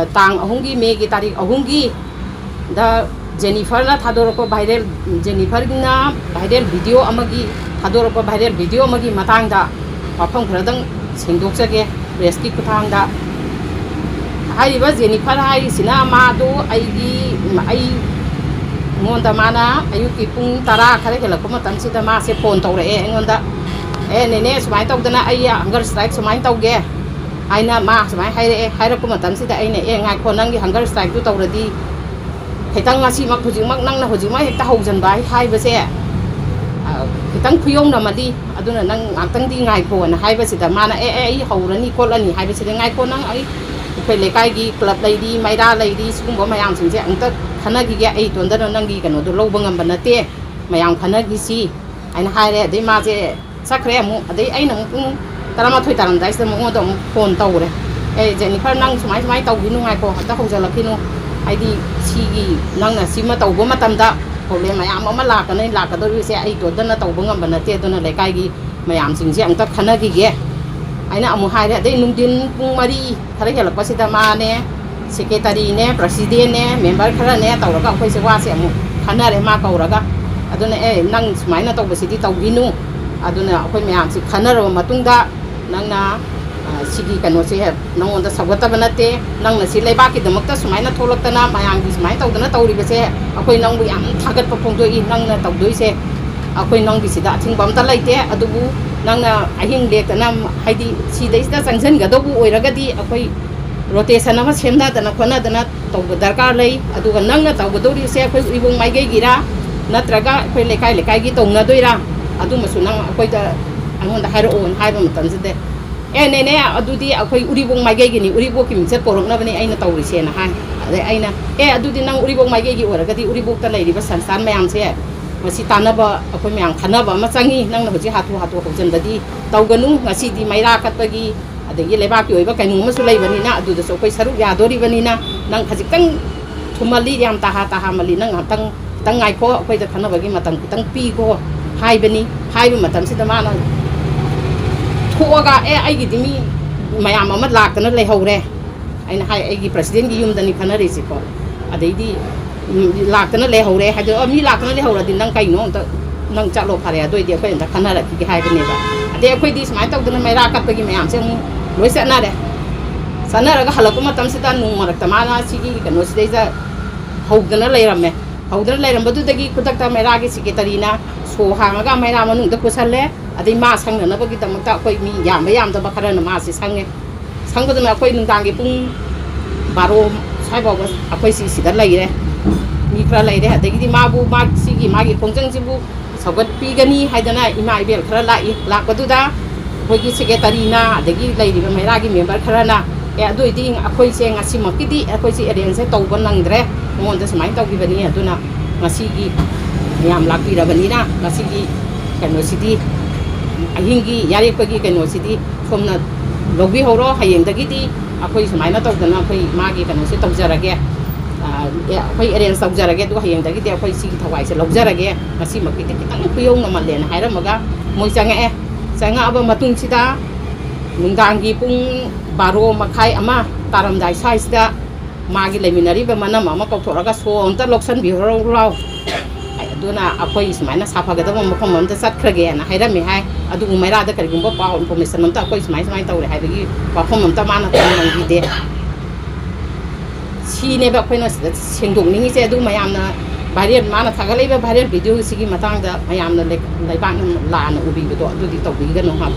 tang ahungi megi tarik ahungi da Jennifer na thadoroko viral Jennifer na viral video amagi thadoroko viral video amagi matang da wafam khradang sengdok jage press ki kuthang da haiba Jennifer hai sina ma do ai ngonda mana ayuki pung tara khare kala kuma tan sida ma se phone tawre ngonda nene sumai tawdana ai hunger strike sumai tawge aina ma sumai haira kuma tan sida aina ngai ko nangi hunger strike tu tawradi khitang ngasi mak hujimak nangna hujima hekta haujan bai haiba se khitang khuyong na mali aduna nang ngakang di ngai ko na haiba sida mana ai haurani kolani haiba sida ngai ko nang ai khoi lekai gi club lady maida lady sumbo mayam singse angta khana gi ge ai tonda nangi kano do loba ngam banate mayam khana gi si aina haire de ma je sakre mu adai aina mu tarama thoi taram dai sem mo do phone tawre Jennifer nang sumai taw gi nu ngai ko ta hojala kinu aidi sigi nangna sima tawbo matamda hole mayam ama lakado se ai to dana tawbo ngam banate dona lekai gi mayam singse angta khana gi ge aina amu haire de nungdin pung mari khare hela pasida ma ne secretary ne president ne member khara ne tawraga khoi se wa se amu khana re ma kauraga aduna nang sumaina tawbasidi tawginu aduna khoi mayam si khana ro matungda nangna sigi kano se nangonda sagata banate nangna si leba ki damakta sumaina tholaktana mayam gi sumai tawdana tawriba se akhoi nangbu yam thagat pa phongdoi nangna tawdoi se akhoi nanggi sida thingbam ta laite adubu nangna ahing lektana haidi si deista sangjan gadobu oiragadi akhoi rotation ama semna dana khona dana tawba darkar lei aduga nangna tawgadori se akhoi ibong maigei gira natraga akhoi lekai gi tongna doira adu masu nang akhoi da angonda hairo on haiba matan side nene adudi akhoi uribong maigei gi ni uribok ki mingset porokna bani aina tawri se na hai ade aina adudi nang uribong maigei gi oragadi uribok ta leiriba sansan mayam se masi tanaba akhoi mayam khanaba ma changi nangna hoji hatu hojandadi tawganu ngasi di maira katpagi adagi lebaki oiba kainu masu leibani na aduda so koi saruk yadori bani na nang khajikang thumali yam taha mali nang tang ngai ko koi da khana bagi matang kitang pi ko haibani haiba matam sida mana thuaga ai gi dimi mayam ama laktana lehore aina hai ai gi president gi yumdani khana resi ko adaidi laktana lehore hado mi laktana lehora din nang kaino nang chalo phare adoi di koi da khana ra ki haibani ba ade koi di smai tawdana maira katpagi mayam se loi sanare sanaraga halakuma tamsida nung marakta mana sigi kano sideja hogdana leirame hogdana leirambadu dagi kutakta mairagi secretary na so hangaga maira manung da kusalle adai ma sangna na bagi tamakta koi mi yam da bakara na ma si sangbadana koi nungdangi pung baro saiba was akoi si sida leire mi kra leire adagi di mabu ma sigi magi khongjang sibu sagat pigani haidana ima ibel khara lakpaduda hogi secretary na adagi leiriba mairagi member kharana aduidi akhoi se ngasi makidi akhoi se arrange tawba nangdre monda sumai tawgibani aduna ngasi gi yam lakirabani na ngasi gi kano sidi ahingi yari pagi kano sidi somna lobi horo hayengdagi di akhoi sumai na tawdana akhoi magi kano se tawjarage akhoi arrange tawjarage du hayengdagi di akhoi sigi thawai se lawjarage ngasi makidi kitang khuyong na malen hairamaga moi sanga aba matung sida nungdangi pung baro makhai ama taramdai size da magi leminari ba mana mama koktoraga so onta loksan bi raw aduna akhoi smaina safaga da makhom amta satkrage na hairami hai adu umaira da karigumba pa information amta akhoi smai tawre haibagi pakhom amta mana tangi de sine ba khoina sida sengdong ningi se adu mayamna viral mana thagalaiba viral video sigi matang da mayamna laibak laanna ubi do adu di tawbi ga no ha